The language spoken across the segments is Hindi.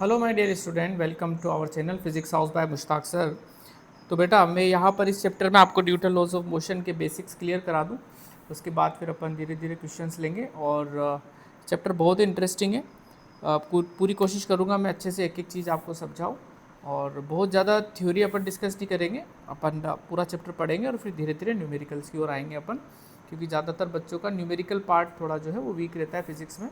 Hello my dear student, welcome to our channel physics house by Mushtaq sir. तो बेटा मैं यहाँ पर इस चैप्टर में आपको न्यूटन लॉज ऑफ मोशन के बेसिक्स क्लियर करा दूँ। उसके बाद फिर अपन धीरे धीरे क्वेश्चंस लेंगे और चैप्टर बहुत इंटरेस्टिंग है। पूरी कोशिश करूँगा मैं अच्छे से एक एक चीज़ आपको समझाऊँ और बहुत ज़्यादा थ्योरी अपन डिस्कस नहीं करेंगे। अपन पूरा चैप्टर पढ़ेंगे और फिर धीरे धीरे न्यूमेरिकल्स की ओर आएंगे अपन, क्योंकि ज़्यादातर बच्चों का न्यूमेरिकल पार्ट थोड़ा जो है वो वीक रहता है फिजिक्स में,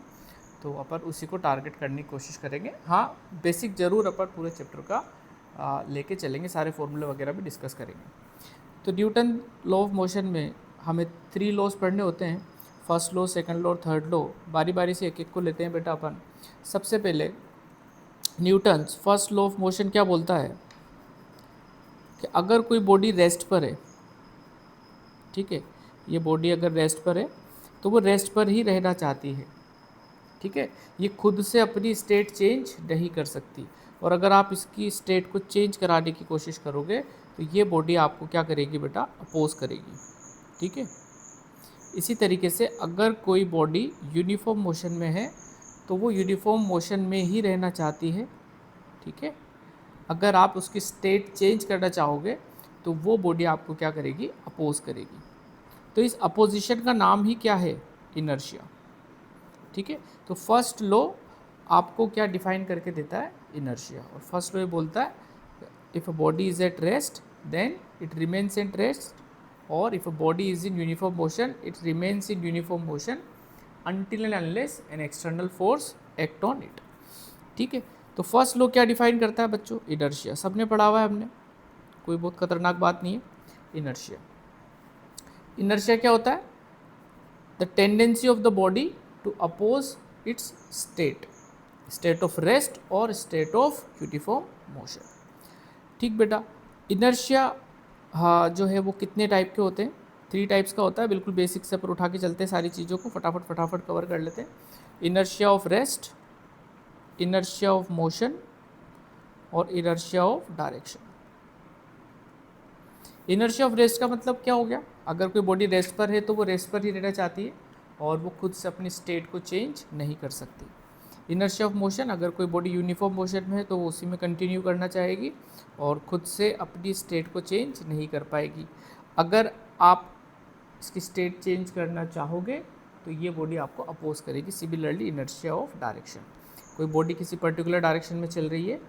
तो अपन उसी को टारगेट करने की कोशिश करेंगे। हाँ, बेसिक ज़रूर अपन पूरे चैप्टर का लेके चलेंगे, सारे फॉर्मूले वगैरह भी डिस्कस करेंगे। तो न्यूटन लॉ ऑफ मोशन में हमें 3 लॉज पढ़ने होते हैं, फर्स्ट लॉ, सेकंड लॉ और थर्ड लॉ। बारी बारी से एक एक को लेते हैं बेटा अपन। सबसे पहले Newton's first law of motion क्या बोलता है कि अगर कोई बॉडी रेस्ट पर है, ठीक है, ये बॉडी अगर रेस्ट पर है तो वो रेस्ट पर ही रहना चाहती है, ठीक है। ये खुद से अपनी स्टेट चेंज नहीं कर सकती, और अगर आप इसकी स्टेट को चेंज कराने की कोशिश करोगे तो ये बॉडी आपको क्या करेगी बेटा, अपोज करेगी, ठीक है। इसी तरीके से अगर कोई बॉडी यूनिफॉर्म मोशन में है तो वो यूनिफॉर्म मोशन में ही रहना चाहती है, ठीक है। अगर आप उसकी स्टेट चेंज करना चाहोगे तो वो बॉडी आपको क्या करेगी, अपोज करेगी। तो इस अपोजिशन का नाम ही क्या है, इनर्शिया, ठीक है। तो फर्स्ट लॉ आपको क्या डिफाइन करके देता है, इनर्शिया। और फर्स्ट लॉ ये बोलता है if a body is at rest then it remains at rest, और if a body is in uniform motion it remains in uniform motion until and unless an external force act on it, ठीक है। तो फर्स्ट लॉ क्या डिफाइन करता है बच्चों, इनर्शिया। सबने पढ़ा हुआ है हमने, कोई बहुत खतरनाक बात नहीं है। इनर्शिया, इनर्शिया क्या होता है, the tendency of the body to oppose its state of rest और स्टेट ऑफ यूनिफॉर्म मोशन, ठीक बेटा। इनर्शिया हाँ जो है वो कितने टाइप के होते हैं, 3 टाइप्स का होता है। बिल्कुल बेसिक से पर उठा के चलते हैं, सारी चीज़ों को फटाफट फटाफट कवर कर लेते हैं। Inertia of rest, inertia of motion और inertia of direction. Inertia of rest का मतलब क्या हो गया, अगर कोई बॉडी रेस्ट पर है तो वो रेस्ट पर ही रहना चाहती है और वो खुद से अपनी स्टेट को चेंज नहीं कर सकती। इनर्शिया ऑफ मोशन, अगर कोई बॉडी यूनिफॉर्म मोशन में है तो वो उसी में कंटिन्यू करना चाहेगी और खुद से अपनी स्टेट को चेंज नहीं कर पाएगी। अगर आप इसकी स्टेट चेंज करना चाहोगे तो ये बॉडी आपको अपोज करेगी। सिमिलरली इनर्शिया ऑफ डायरेक्शन, कोई बॉडी किसी पर्टिकुलर डायरेक्शन में चल रही है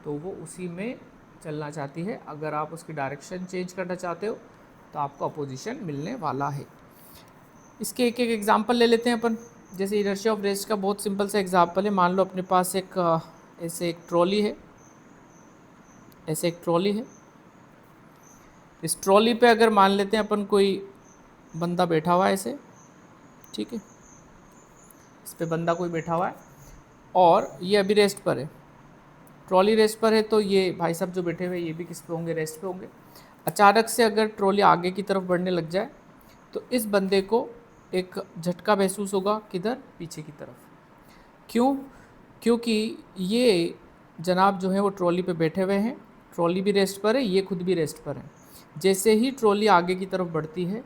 तो वो उसी में चलना चाहती है। अगर आप उसकी डायरेक्शन चेंज करना चाहते हो तो आपको अपोजिशन मिलने वाला है। इसके एक एक एग्जांपल ले लेते हैं अपन। जैसे इनर्शिया ऑफ रेस्ट का बहुत सिंपल सा एग्जांपल है। मान लो अपने पास एक ऐसे एक ट्रॉली है, ऐसे एक ट्रॉली है। इस ट्रॉली पे अगर मान लेते हैं अपन कोई बंदा बैठा हुआ है ऐसे, ठीक है, इस पे बंदा कोई बैठा हुआ है और ये अभी रेस्ट पर है। ट्रॉली रेस्ट पर है तो ये भाई साहब जो बैठे हुए ये भी किस पे होंगे, रेस्ट पे होंगे। अचानक से अगर ट्रॉली आगे की तरफ बढ़ने लग जाए तो इस बंदे को एक झटका महसूस होगा, किधर, पीछे की तरफ। क्यों, क्योंकि ये जनाब जो है वो ट्रॉली पे बैठे हुए हैं, ट्रॉली भी रेस्ट पर है, ये खुद भी रेस्ट पर है। जैसे ही ट्रॉली आगे की तरफ बढ़ती है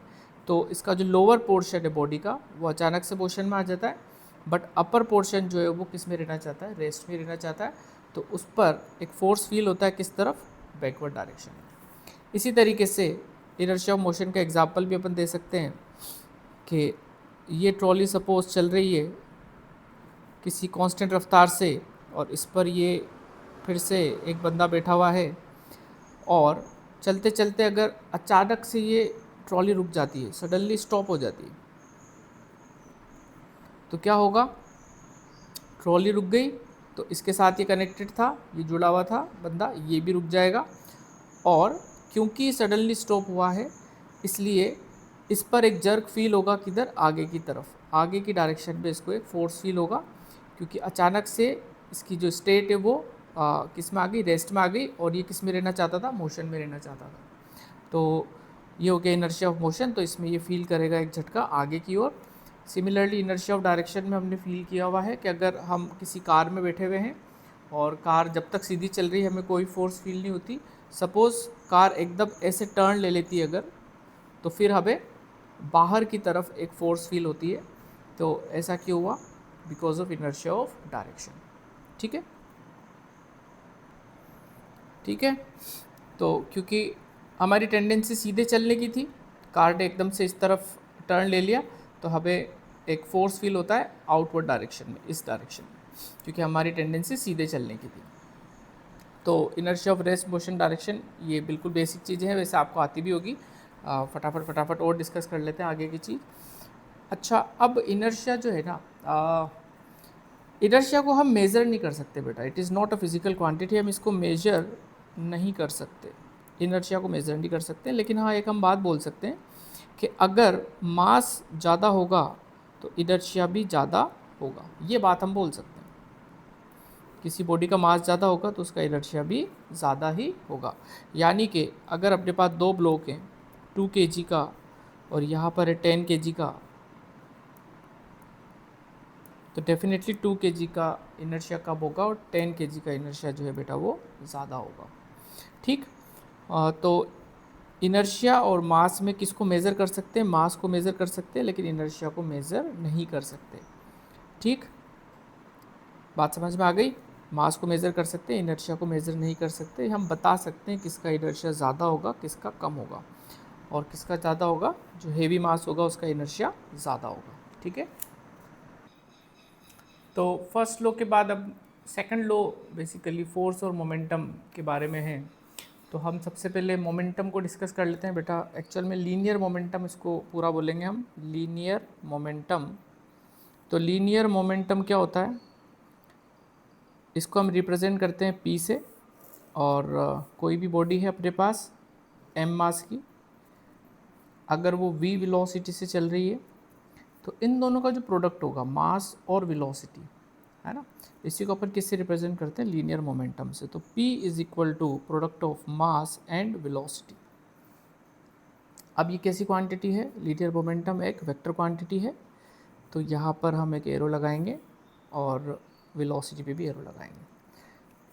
तो इसका जो लोअर पोर्शन है बॉडी का वो अचानक से मोशन में आ जाता है, बट अपर पोर्शन जो है वो किस में रहना चाहता है, रेस्ट में रहना चाहता है। तो उस पर एक फोर्स फील होता है, किस तरफ, बैकवर्ड डायरेक्शन में। इसी तरीके से इनर्शिया ऑफ मोशन का एग्जाम्पल भी अपन दे सकते हैं कि ये ट्रॉली सपोज चल रही है किसी कांस्टेंट रफ्तार से और इस पर ये फिर से एक बंदा बैठा हुआ है और चलते चलते अगर अचानक से ये ट्रॉली रुक जाती है, सडनली स्टॉप हो जाती है, तो क्या होगा, ट्रॉली रुक गई तो इसके साथ ये कनेक्टेड था, ये जुड़ा हुआ था बंदा, ये भी रुक जाएगा। और क्योंकि सडनली स्टॉप हुआ है इसलिए इस पर एक जर्क फील होगा, किधर, आगे की तरफ, आगे की डायरेक्शन में इसको एक फोर्स फील होगा, क्योंकि अचानक से इसकी जो स्टेट है वो किस में आ गई, रेस्ट में आ गई, और ये किस में रहना चाहता था, मोशन में रहना चाहता था। तो ये हो गया इनर्शिया ऑफ मोशन। तो इसमें ये फील करेगा एक झटका आगे की ओर। सिमिलरली इनर्शिया ऑफ डायरेक्शन में हमने फील किया हुआ है कि अगर हम किसी कार में बैठे हुए हैं और कार जब तक सीधी चल रही है हमें कोई फोर्स फील नहीं होती, सपोज़ कार एकदम ऐसे टर्न ले लेती है अगर, तो फिर हमें बाहर की तरफ एक फोर्स फील होती है। तो ऐसा क्यों हुआ, because of inertia of direction, ठीक है। ठीक है। तो क्योंकि हमारी टेंडेंसी सीधे चलने की थी, कार ने एकदम से इस तरफ टर्न ले लिया, तो हमें एक फोर्स फील होता है आउटवर्ड डायरेक्शन में, इस डायरेक्शन में, क्योंकि हमारी टेंडेंसी सीधे चलने की थी। तो inertia of rest motion direction ये बिल्कुल बेसिक चीज़ें हैं, वैसे आपको आती भी होगी। फटाफट और डिस्कस कर लेते हैं आगे की चीज़। अच्छा, अब इनर्शिया जो है ना, इनर्शिया को हम मेज़र नहीं कर सकते बेटा, it is not a physical quantity, हम इसको मेजर नहीं कर सकते, इनर्शिया को मेज़र नहीं कर सकते। लेकिन हाँ, एक हम बात बोल सकते हैं कि अगर मास ज़्यादा होगा तो इनर्शिया भी ज़्यादा होगा, ये बात हम बोल सकते हैं। किसी बॉडी का मास ज़्यादा होगा तो उसका इनर्शिया भी ज़्यादा ही होगा। यानी कि अगर अपने पास दो ब्लॉक हैं, 2 kg का और यहाँ पर है 10 kg का, तो डेफिनेटली 2 kg का इनर्शिया कब होगा और 10 kg का इनर्शिया जो है बेटा वो ज़्यादा होगा। ठीक। तो इनर्शिया और मास में किसको मेज़र कर सकते हैं? मास को मेज़र कर सकते हैं, लेकिन इनर्शिया को मेज़र नहीं कर सकते। ठीक, बात समझ में आ गई? मास को मेज़र कर सकते हैं, इनर्शिया को मेज़र नहीं कर सकते। हम बता सकते हैं किसका इनर्शिया ज़्यादा होगा, किसका कम होगा, और किसका ज़्यादा होगा, जो हेवी मास होगा उसका इनर्शिया ज़्यादा होगा। ठीक है। तो फर्स्ट लॉ के बाद अब सेकंड लॉ बेसिकली फोर्स और मोमेंटम के बारे में है। तो हम सबसे पहले मोमेंटम को डिस्कस कर लेते हैं बेटा। एक्चुअल में लीनियर मोमेंटम इसको पूरा बोलेंगे हम, लीनियर मोमेंटम। तो लीनियर मोमेंटम क्या होता है? इसको हम रिप्रेजेंट करते हैं P से, और कोई भी बॉडी है अपने पास m मास की, अगर वो v वेलोसिटी से चल रही है तो इन दोनों का जो प्रोडक्ट होगा, मास और वेलोसिटी, है ना, इसी को अपन किससे रिप्रेजेंट करते हैं? लीनियर मोमेंटम से। तो P is equal to product of mass and velocity. अब ये कैसी क्वांटिटी है? लीनियर मोमेंटम एक वेक्टर क्वांटिटी है, तो यहाँ पर हम एक एरो लगाएंगे और वेलोसिटी पे भी एरो लगाएंगे।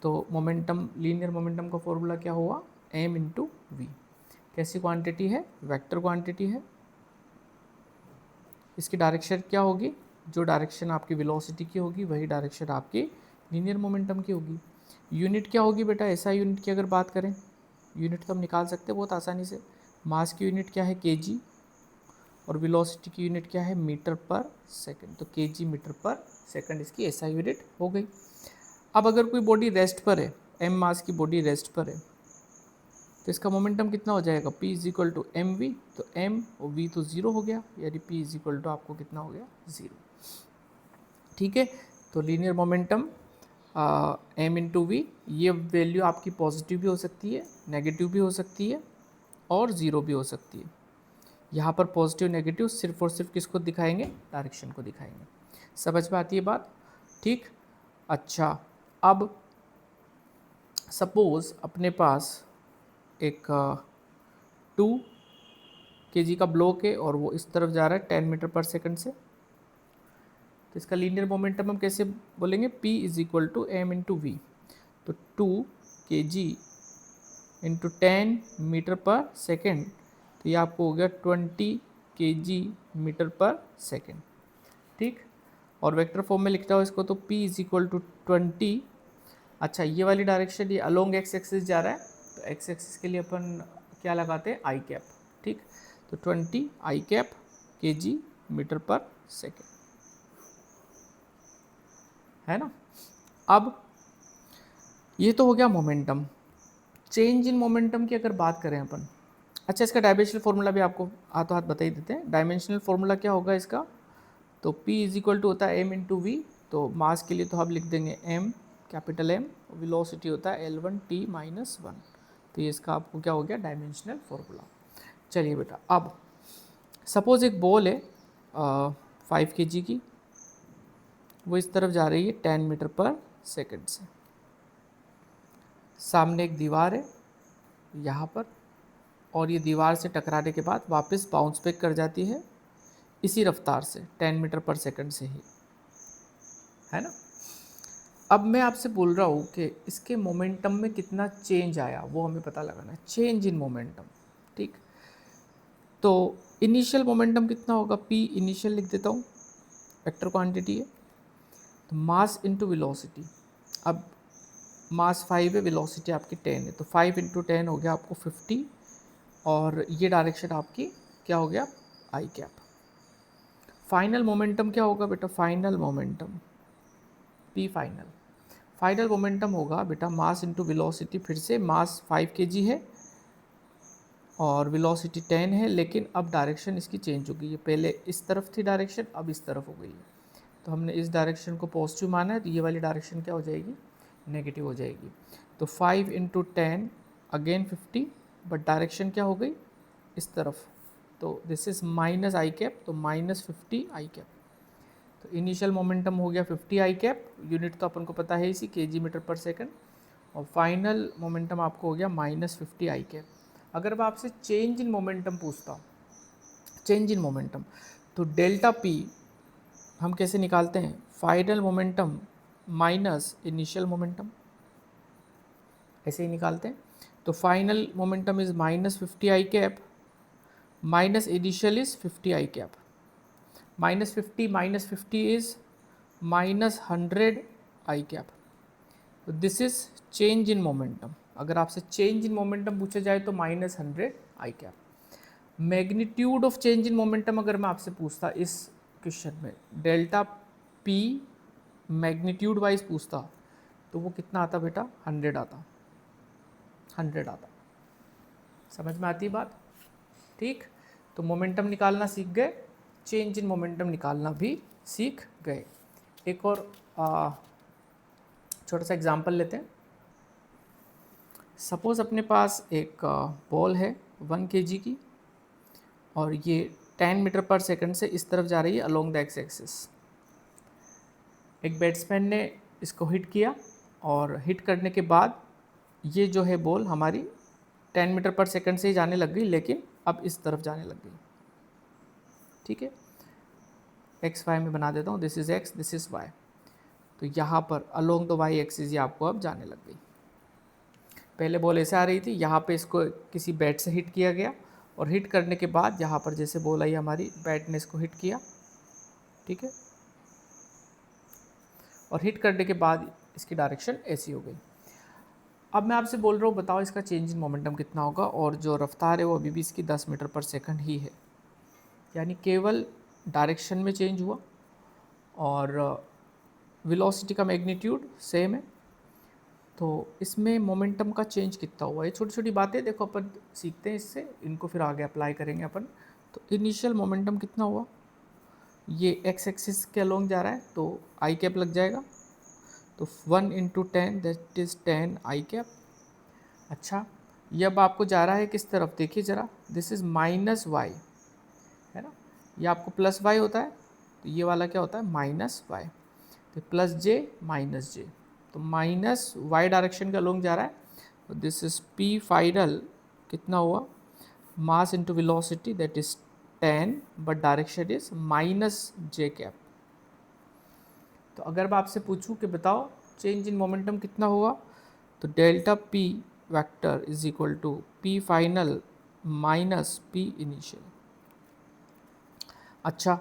तो मोमेंटम, लीनियर मोमेंटम का फॉर्मूला क्या हुआ? m into v. कैसी क्वांटिटी है? वेक्टर क्वांटिटी है। इसकी डायरेक्शन क्या होगी? जो डायरेक्शन आपकी वेलोसिटी की होगी वही डायरेक्शन आपकी लीनियर मोमेंटम की होगी। यूनिट क्या होगी बेटा? ऐसा यूनिट की अगर बात करें, यूनिट तो हम निकाल सकते हैं बहुत आसानी से। मास की यूनिट क्या है? kg, और वेलोसिटी की यूनिट क्या है? Metre per second. तो kg मीटर पर सेकंड इसकी ऐसा यूनिट हो गई। अब अगर कोई बॉडी रेस्ट पर है, m मास की बॉडी रेस्ट पर है, तो इसका मोमेंटम कितना हो जाएगा? P is equal to m v. तो m और v तो ज़ीरो हो गया, यानी P इज इक्वल टू आपको कितना हो गया? ज़ीरो। ठीक है। तो linear momentum m into v, ये वैल्यू आपकी पॉजिटिव भी हो सकती है, नेगेटिव भी हो सकती है, और ज़ीरो भी हो सकती है। यहाँ पर पॉजिटिव नेगेटिव सिर्फ और सिर्फ किसको दिखाएंगे? डायरेक्शन को दिखाएंगे। समझ में आती है बात? ठीक। अच्छा, अब सपोज अपने पास एक 2 kg का ब्लॉक है और वो इस तरफ जा रहा है 10 मीटर पर सेकंड से, तो इसका लीनियर मोमेंटम हम कैसे बोलेंगे? P is equal to m into v. तो 2 kg into 10 metre per second, तो ये आपको हो गया 20 kg मीटर पर सेकेंड। ठीक। और वेक्टर फॉर्म में लिखता हूँ इसको, तो P इज इक्वल टू 20। अच्छा, ये वाली डायरेक्शन ये अलोंग एक्स एक्सिस जा रहा है, तो एक्स एक्सिस के लिए अपन क्या लगाते हैं? आई कैप। ठीक। तो 20 आई cap kg metre per second, है ना। अब ये तो हो गया मोमेंटम। चेंज इन मोमेंटम की अगर बात करें अपन, अच्छा, इसका डायमेंशनल फार्मूला भी आपको हाथों हाथ बता ही देते हैं। डायमेंशनल फार्मूला क्या होगा इसका? तो P इज इक्वल टू होता है m इंटू वी। तो मास के लिए तो हम लिख देंगे m, कैपिटल M, वेलोसिटी होता है L1t माइनस 1। तो ये इसका आपको क्या हो गया? Dimensional formula. चलिए बेटा, अब सपोज एक बॉल है 5 kg की, वो इस तरफ जा रही है 10 मीटर पर सेकंड से। सामने एक दीवार है यहाँ पर, और ये दीवार से टकराने के बाद वापस बाउंस बैक कर जाती है इसी रफ्तार से 10 मीटर पर सेकंड से ही, है ना। अब मैं आपसे बोल रहा हूँ कि इसके मोमेंटम में कितना चेंज आया, वो हमें पता लगाना है। Change in momentum. ठीक। तो इनिशियल मोमेंटम कितना होगा? P इनिशियल लिख देता हूँ, वेक्टर क्वांटिटी है। तो मास इनटू वेलोसिटी। अब मास 5 है, वेलोसिटी आपकी 10 है, तो 5 इंटू 10 हो गया आपको 50, और ये डायरेक्शन आपकी क्या हो गया, आई कैप। फाइनल मोमेंटम क्या होगा बेटा, final momentum P final, final momentum होगा बेटा मास इंटू वेलोसिटी, फिर से मास 5 kg है और वेलोसिटी 10 है, लेकिन अब डायरेक्शन इसकी चेंज हो गई है, पहले इस तरफ थी डायरेक्शन, अब इस तरफ हो गई है, तो हमने इस डायरेक्शन को पॉजिटिव माना है, तो ये वाली डायरेक्शन क्या हो जाएगी, नेगेटिव हो जाएगी। तो 5 इंटू 10 अगेन 50, बट डायरेक्शन क्या हो गई, इस तरफ, तो this is minus I cap, तो माइनस 50 आई कैप। तो इनिशियल मोमेंटम हो गया 50 आई कैप, यूनिट तो अपन को पता है इसी kg मीटर पर सेकंड, और फाइनल मोमेंटम आपको हो गया माइनस 50 आई कैप। अगर मैं आपसे चेंज इन मोमेंटम पूछता हूँ, चेंज इन मोमेंटम, तो डेल्टा पी हम कैसे निकालते हैं, final momentum minus initial momentum, ऐसे ही निकालते हैं। तो final momentum is minus 50 I cap, minus initial is 50 I cap, minus 50 is minus 100 I cap. तो this is change in momentum, अगर आपसे चेंज इन मोमेंटम पूछा जाए तो minus 100 I cap. Magnitude of change in momentum अगर मैं आपसे पूछता इस क्वेश्चन में, डेल्टा पी मैग्नीट्यूड वाइज पूछता, तो वो कितना आता बेटा, 100 आता, 100 आता। समझ में आती है बात, ठीक। तो मोमेंटम निकालना सीख गए, चेंज इन मोमेंटम निकालना भी सीख गए। एक और छोटा सा एग्जांपल लेते हैं। सपोज़ अपने पास एक बॉल है 1 kg की, और ये 10 मीटर पर सेकंड से इस तरफ जा रही है अलोंग द एक्स एक्सिस। एक बैट्समैन ने इसको हिट किया, और हिट करने के बाद ये जो है बॉल हमारी 10 मीटर पर सेकंड से ही जाने लग गई, लेकिन अब इस तरफ जाने लग गई, ठीक है। एक्स वाई में बना देता हूँ, this is x, this is why. तो यहाँ पर अलोंग द वाई एक्सिस ये आपको अब जाने लग गई। पहले बॉल ऐसे आ रही थी, यहाँ पे इसको किसी बैट से हिट किया गया, और हिट करने के बाद यहाँ पर जैसे बॉल आई हमारी, बैट ने इसको हिट किया, ठीक है, और हिट करने के बाद इसकी डायरेक्शन ऐसी हो गई। अब मैं आपसे बोल रहा हूँ, बताओ इसका चेंज इन मोमेंटम कितना होगा, और जो रफ्तार है वो अभी भी इसकी 10 मीटर पर सेकंड ही है, यानी केवल डायरेक्शन में चेंज हुआ, और वेलोसिटी का मैग्नीट्यूड सेम है। तो इसमें मोमेंटम का चेंज कितना हुआ, ये छोटी छोटी बातें देखो अपन सीखते हैं इससे, इनको फिर आगे अप्लाई करेंगे अपन। तो इनिशियल मोमेंटम कितना हुआ, ये एक्स एक्सिस के अलोंग जा रहा है, तो आई कैप लग जाएगा, तो 1 into 10 that is 10 i cap. अच्छा, ये अब आपको जा रहा है किस तरफ, देखिए ज़रा, दिस इज़ माइनस वाई, है ना, ये आपको प्लस वाई होता है, तो ये वाला क्या होता है, माइनस वाई, तो प्लस जे माइनस जे, तो माइनस वाई डायरेक्शन के अलोंग जा रहा है, तो दिस इज पी फाइनल कितना हुआ, mass into velocity that is 10, but direction is minus J cap. तो अगर मैं आपसे पूछूं कि बताओ चेंज इन मोमेंटम कितना हुआ, तो delta p vector is equal to p final minus p initial. अच्छा,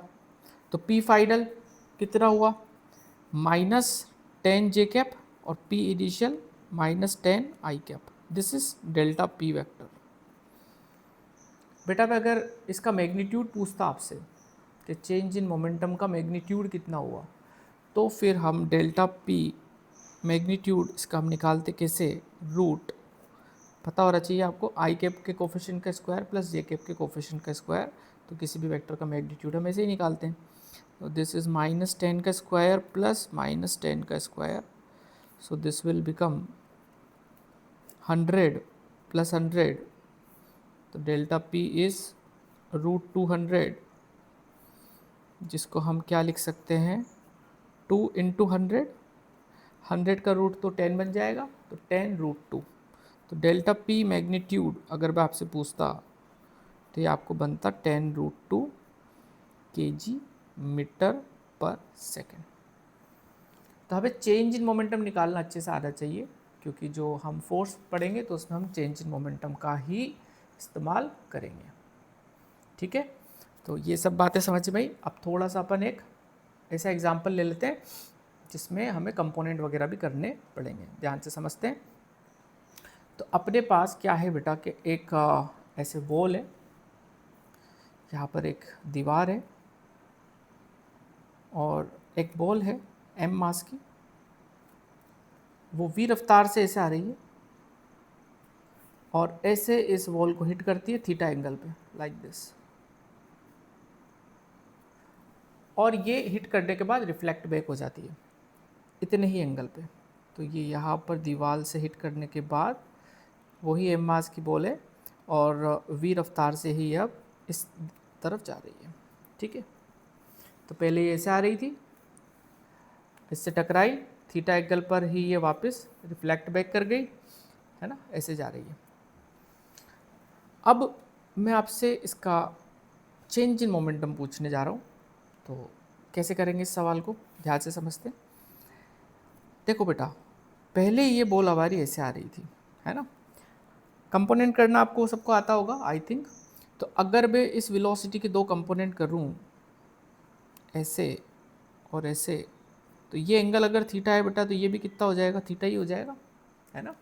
तो पी फाइनल कितना हुआ, माइनस 10 जे कैप, और p initial minus 10 i cap, this is delta p vector. बेटा मैं अगर इसका मैग्नीट्यूड पूछता आपसे कि चेंज इन मोमेंटम का मैग्नीट्यूड कितना हुआ, तो फिर हम डेल्टा पी मैग्नीट्यूड इसका हम निकालते कैसे, रूट पता होना चाहिए आपको, आई कैप के कोफिशिएंट का स्क्वायर प्लस जे कैप के कोफिशिएंट का स्क्वायर, तो किसी भी वेक्टर का मैग्नीट्यूड हम ऐसे ही निकालते हैं। तो दिस इज माइनस 10 का स्क्वायर प्लस माइनस 10 का square, so this will become 100 plus 100, तो डेल्टा पी इज रूट 200, जिसको हम क्या लिख सकते हैं, 2 इंटू 100, 100 का रूट तो 10 बन जाएगा, तो 10 रूट 2। तो डेल्टा पी मैग्नीट्यूड अगर मैं आपसे पूछता, तो ये आपको बनता 10 root 2 kg metre per second. तो हमें चेंज इन मोमेंटम निकालना अच्छे से आना चाहिए, क्योंकि जो हम फोर्स पढ़ेंगे तो उसमें हम चेंज इन मोमेंटम का ही इस्तेमाल करेंगे, ठीक है। तो ये सब बातें समझ में आई। अब थोड़ा सा अपन एक ऐसा एग्जांपल ले लेते हैं जिसमें हमें कंपोनेंट वगैरह भी करने पड़ेंगे। ध्यान से समझते हैं। तो अपने पास क्या है बेटा कि एक ऐसे वॉल है, यहाँ पर एक दीवार है और एक बॉल है m मास की, वो v रफ्तार से ऐसे आ रही है और ऐसे इस वॉल को हिट करती है थीटा एंगल पे, लाइक दिस। और ये हिट करने के बाद रिफ्लेक्ट बैक हो जाती है इतने ही एंगल पे। तो ये यहाँ पर दीवार से हिट करने के बाद वही m मास की बॉल है और v रफ्तार से ही अब इस तरफ जा रही है। ठीक है, तो पहले ये ऐसे आ रही थी, इससे टकराई, थीटा एंगल पर ही ये वापस रिफ्लेक्ट बैक कर गई, है ना, ऐसे जा रही है। अब मैं आपसे इसका चेंज इन मोमेंटम पूछने जा रहा हूँ। तो कैसे करेंगे इस सवाल को, ध्यान से समझते हैं। देखो बेटा, पहले ये बॉल हमारी ऐसे आ रही थी, है ना, कंपोनेंट करना आपको सबको आता होगा आई थिंक। तो अगर मैं इस वेलोसिटी के दो कंपोनेंट करूँ, ऐसे और ऐसे, तो ये एंगल अगर थीटा है बेटा तो ये भी कितना हो जाएगा, थीटा ही हो जाएगा, है ना।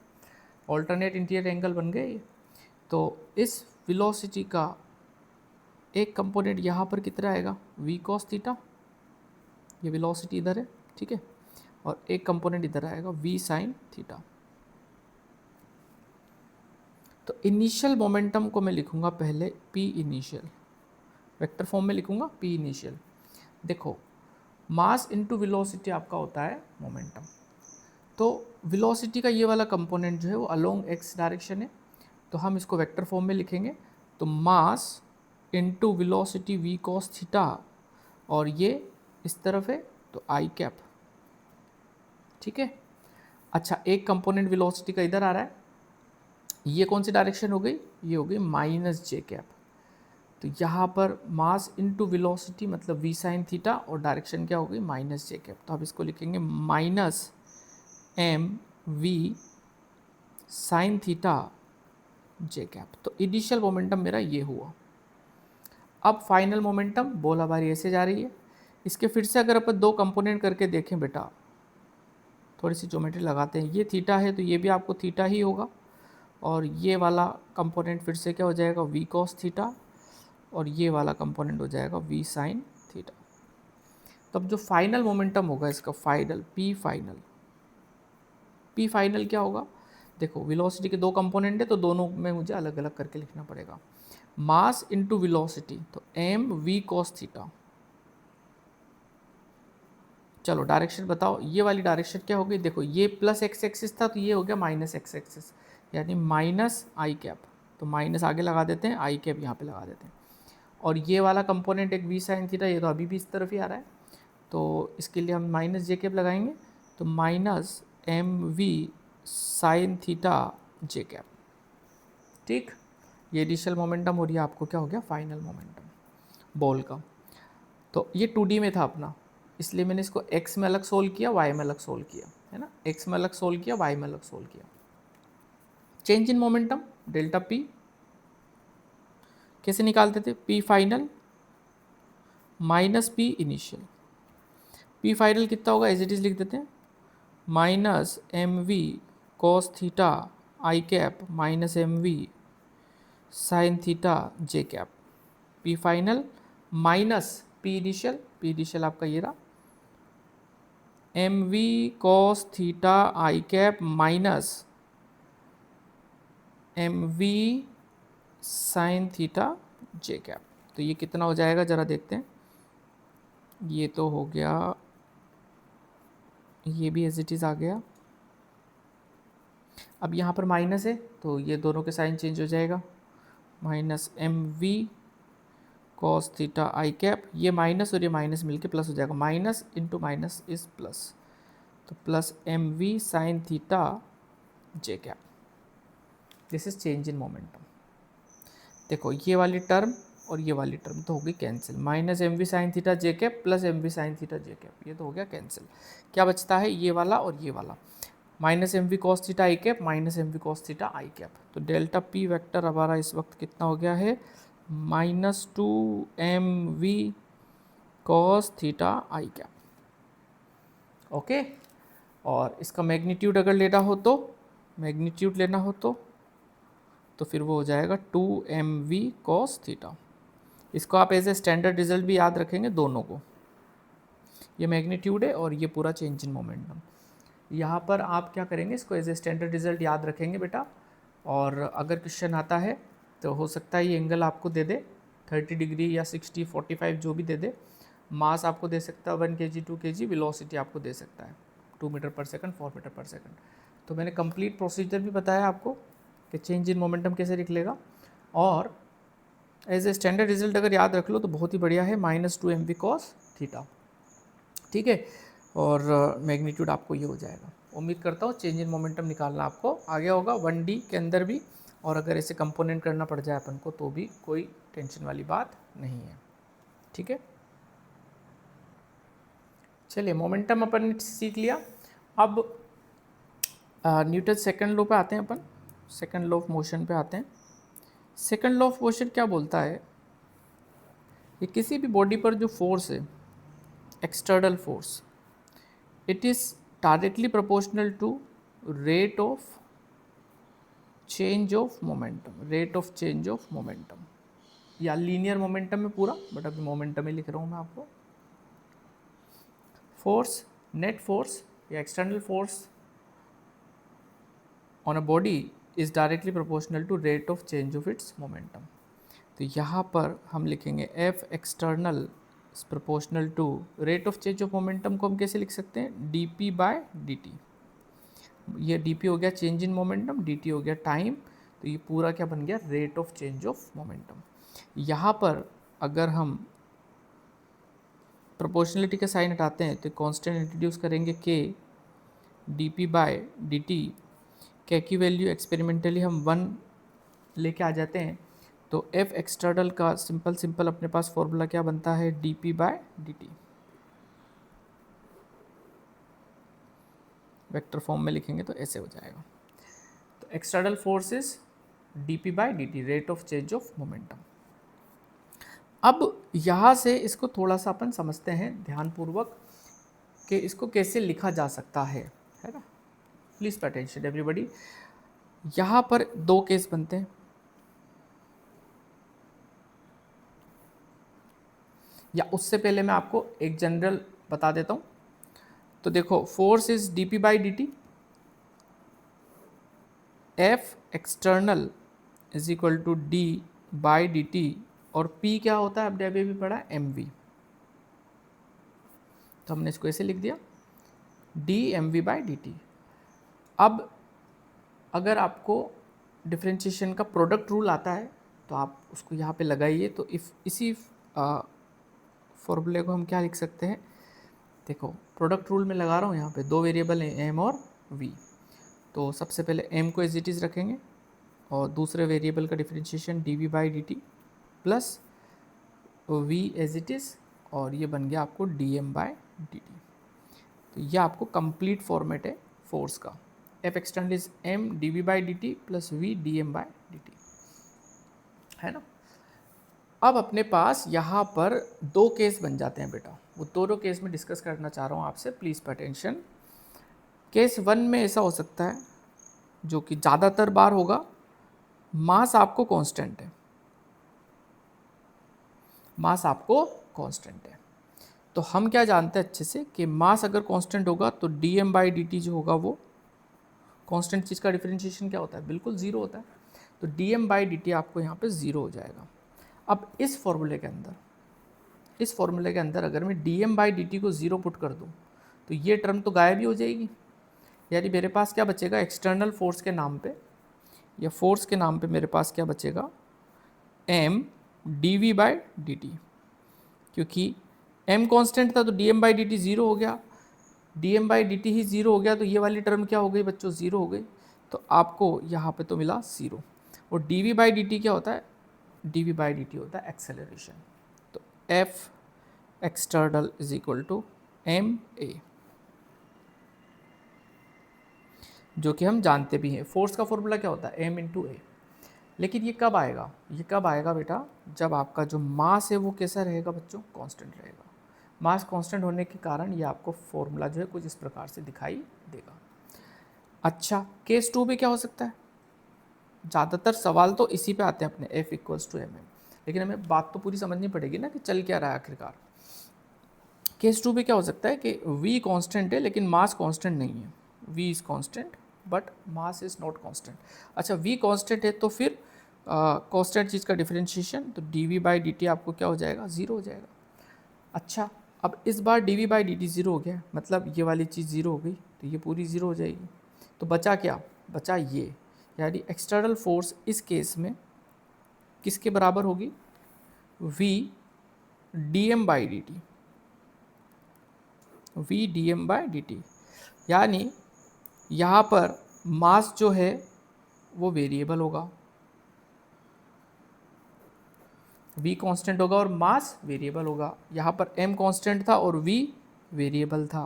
ऑल्टरनेट इंटीरियर एंगल बन गए ये। तो इस वेलोसिटी का एक कंपोनेंट यहाँ पर कितना आएगा, v cos थीटा, ये वेलोसिटी इधर है, ठीक है, और एक कंपोनेंट इधर आएगा v sin थीटा। तो इनिशियल मोमेंटम को मैं लिखूंगा पहले p इनिशियल, वेक्टर फॉर्म में लिखूंगा p इनिशियल। देखो, मास इनटू वेलोसिटी आपका होता है मोमेंटम। तो वेलोसिटी का ये वाला कंपोनेंट जो है वो अलोंग x डायरेक्शन है, तो हम इसको वेक्टर फॉर्म में लिखेंगे। तो mass into velocity v cos theta, और ये इस तरफ है तो आई कैप। ठीक है, अच्छा, एक कंपोनेंट वेलोसिटी का इधर आ रहा है, ये कौन सी डायरेक्शन हो गई, ये हो गई माइनस जे कैप। तो यहाँ पर मास इनटू वेलोसिटी मतलब v साइन थीटा और डायरेक्शन क्या हो गई, माइनस जे कैप। तो आप इसको लिखेंगे minus M we sine theta J cap. तो इनिशियल मोमेंटम मेरा ये हुआ। अब फाइनल मोमेंटम, बॉल हमारी ऐसे जा रही है, इसके फिर से अगर अपन दो कंपोनेंट करके देखें बेटा, थोड़ी सी ज्योमेट्री लगाते हैं, ये थीटा है तो ये भी आपको थीटा ही होगा, और ये वाला कंपोनेंट फिर से क्या हो जाएगा, v cos थीटा, और ये वाला कंपोनेंट हो जाएगा v साइन थीटा। तो अब जो फाइनल मोमेंटम होगा इसका फाइनल p फाइनल क्या होगा, देखो वेलोसिटी के दो कंपोनेंट है तो दोनों में मुझे अलग अलग करके लिखना पड़ेगा। मास इनटू वेलोसिटी, तो m v cos थीटा। चलो डायरेक्शन बताओ, ये वाली डायरेक्शन क्या होगी, देखो ये प्लस एक्स एक्सिस था तो ये हो गया माइनस एक्स एक्सिस, यानी माइनस आई कैप। तो माइनस आगे लगा देते हैं, आई कैप यहाँ पे लगा देते हैं। और ये वाला कंपोनेंट एक वी साइन थीटा, ये तो अभी भी इस तरफ ही आ रहा है, तो इसके लिए हम माइनस जे कैप लगाएंगे। तो minus M we sine theta J cap. ठीक, ये इनिशियल मोमेंटम हो रही है, आपको क्या हो गया, फाइनल मोमेंटम बॉल का। तो ये 2D में था अपना, इसलिए मैंने इसको x में अलग सोल्व किया, y में अलग सोल्व किया, है ना, x में अलग सोल्व किया, y में अलग सोल्व किया। Change in momentum delta p कैसे निकालते थे, p final minus p initial. p final कितना होगा, एज इट इज लिख देते हैं, minus M we cos theta I cap minus M we sine theta J cap. p final minus p initial आपका ये रहा, m we cos theta I cap minus M we sine theta J cap. तो ये कितना हो जाएगा ज़रा देखते हैं, ये तो हो गया, ये भी एज इट इज़ आ गया। अब यहाँ पर माइनस है तो ये दोनों के साइन चेंज हो जाएगा, minus M we cos theta I cap, ये माइनस और ये माइनस मिलके प्लस हो जाएगा, minus into minus is plus, तो plus M we sine theta J cap. This is change in momentum. देखो ये वाली टर्म और ये वाली टर्म तो हो गई cancel, minus M we sine theta J cap plus M we sine theta J cap, ये तो हो गया कैंसिल। क्या बचता है, ये वाला और ये वाला, minus M we cos theta I cap minus M we cos theta I cap. तो डेल्टा पी वेक्टर हमारा इस वक्त कितना हो गया है, minus 2 m we cos theta I cap. Okay. और इसका मैग्नीट्यूड अगर लेना हो तो मैग्नीट्यूड लेना हो तो फिर वो हो जाएगा 2mv cos थीटा। इसको आप एज ए स्टैंडर्ड रिजल्ट भी याद रखेंगे दोनों को। ये मैग्नीट्यूड है और ये पूरा चेंज इन मोमेंटम। यहाँ पर आप क्या करेंगे, इसको एज ए स्टैंडर्ड रिजल्ट याद रखेंगे बेटा। और अगर क्वेश्चन आता है तो हो सकता है ये एंगल आपको दे दे 30 डिग्री या 60 45 जो भी दे दे। मास आपको दे सकता है 1 kg 2 kg, वेलोसिटी आपको दे सकता है 2 metre per second 4 metre per second. तो मैंने कंप्लीट प्रोसीजर भी बताया आपको कि चेंज इन मोमेंटम कैसे निकलेगा। और एज ए स्टैंडर्ड रिजल्ट अगर याद रख लो तो बहुत ही बढ़िया है, -2mv cos थीटा। ठीक है। और मैग्नीट्यूड आपको ये हो जाएगा। उम्मीद करता हूँ चेंज इन मोमेंटम निकालना आपको आ गया होगा 1D के अंदर भी। और अगर ऐसे कंपोनेंट करना पड़ जाए अपन को तो भी कोई टेंशन वाली बात नहीं है। ठीक है, चलिए मोमेंटम अपन ने सीख लिया। अब न्यूटन सेकंड लॉ पे आते हैं अपन, सेकंड लॉ ऑफ मोशन पे आते हैं। सेकंड लॉ ऑफ मोशन क्या बोलता है, ये किसी भी बॉडी पर जो फोर्स है, external force, it is directly proportional to rate of change of momentum, rate of change of momentum, या लीनियर मोमेंटम में पूरा, बट अभी मोमेंटम ही लिख रहा हूँ मैं आपको। फोर्स, नेट फोर्स या external force on a body is directly proportional to rate of change of its momentum. तो यहाँ पर हम लिखेंगे f external is proportional to rate of change of momentum को हम कैसे लिख सकते हैं, d p by d t. ये डी पी हो गया change in momentum, d t हो गया टाइम, तो ये पूरा क्या बन गया, rate of change of momentum. यहाँ पर अगर हम प्रोपोर्शनलिटी का साइन हटाते हैं तो कांस्टेंट इंट्रोड्यूस करेंगे k d p by d t. K की वैल्यू एक्सपेरिमेंटली हम 1 लेके आ जाते हैं, तो एफ एक्सटर्नल का सिंपल अपने पास फॉर्मूला क्या बनता है, d p by d t. Vector form में लिखेंगे तो ऐसे हो जाएगा। तो external force is d p by d t, rate of change of momentum. अब यहाँ से इसको थोड़ा सा अपन समझते हैं ध्यानपूर्वक कि इसको कैसे लिखा जा सकता है ना। Please pay attention everybody. यहाँ पर 2 केस बनते हैं, या उससे पहले मैं आपको एक जनरल बता देता हूँ। तो देखो, force is d p by d t, f external is equal to d by d t, और P क्या होता है, अब अभी भी पढ़ा एम वी। तो हमने इसको ऐसे लिख दिया, d m v by d t. अब अगर आपको डिफरेंशिएशन का प्रोडक्ट रूल आता है तो आप उसको यहाँ पे लगाइए। तो इफ इसी फॉर्मूले को हम क्या लिख सकते हैं, देखो प्रोडक्ट रूल में लगा रहा हूँ, यहाँ पे 2 वेरिएबल हैं एम और वी। तो सबसे पहले एम को एज इट इज़ रखेंगे और दूसरे वेरिएबल का differentiation d v by d t plus v as it is, और ये बन गया आपको d m by d t. तो ये आपको कंप्लीट फॉर्मेट है फोर्स का। F external is m d v by d t plus v d m by d t, है ना। अब अपने पास यहाँ पर 2 केस बन जाते हैं बेटा, वो दोनों केस में डिस्कस करना चाह रहा हूँ आपसे, प्लीज़ पे अटेंशन। केस 1 में ऐसा हो सकता है, जो कि ज़्यादातर बार होगा, मास आपको कांस्टेंट है, मास आपको कांस्टेंट है। तो हम क्या जानते हैं अच्छे से कि मास अगर कांस्टेंट होगा तो d m by d t जो होगा वो कांस्टेंट चीज़ का डिफरेंशिएशन क्या होता है, बिल्कुल ज़ीरो होता है। तो d m by d t आपको यहाँ पे ज़ीरो हो जाएगा। अब इस फॉर्मूले के अंदर अगर मैं d m by d t को ज़ीरो पुट कर दूँ तो ये टर्म तो गायब ही हो जाएगी। यानी मेरे पास क्या बचेगा, एक्सटर्नल फोर्स के नाम पे या फोर्स के नाम पे मेरे पास क्या बचेगा, m d v by d t. क्योंकि m कांस्टेंट था तो d m by d t zero हो गया, d m by d t ही ज़ीरो हो गया, तो ये वाली टर्म क्या हो गई बच्चों, ज़ीरो हो गई। तो आपको यहाँ पे तो मिला ज़ीरो। और d v by d t क्या होता है, d v by d t होता है एक्सेलरेशन। तो f external is equal to m a, जो कि हम जानते भी हैं। फोर्स का फॉर्मूला क्या होता है, एम इंटू ए। लेकिन ये कब आएगा, ये कब आएगा बेटा, जब आपका जो मास है वो कैसा रहेगा बच्चों, कांस्टेंट रहेगा। मास कांस्टेंट होने के कारण ये आपको फॉर्मूला जो है कुछ इस प्रकार से दिखाई देगा। अच्छा, केस 2 में क्या हो सकता है? ज़्यादातर सवाल तो इसी पे आते हैं अपने F = mm, लेकिन हमें बात तो पूरी समझनी पड़ेगी ना कि चल क्या रहा है आखिरकार। केस 2 में क्या हो सकता है कि V कांस्टेंट है लेकिन मास कांस्टेंट नहीं है। V is constant but mass is not constant. अच्छा, V कांस्टेंट है तो फिर कांस्टेंट चीज़ का डिफरेंशिएशन, तो dV/dt आपको क्या हो जाएगा? 0 हो जाएगा। अच्छा, अब इस बार dV/dt 0 हो गया, मतलब ये वाली चीज़ 0 हो गई, तो ये पूरी 0 हो जाएगी। तो बचा क्या? बचा ये, यानी एक्सटर्नल फोर्स इस केस में किसके बराबर होगी? V dm/dt, V dm/dt, यानी यहाँ पर मास जो है वो वेरिएबल होगा, V कांस्टेंट होगा और मास वेरिएबल होगा। यहाँ पर M कांस्टेंट था और V वेरिएबल था,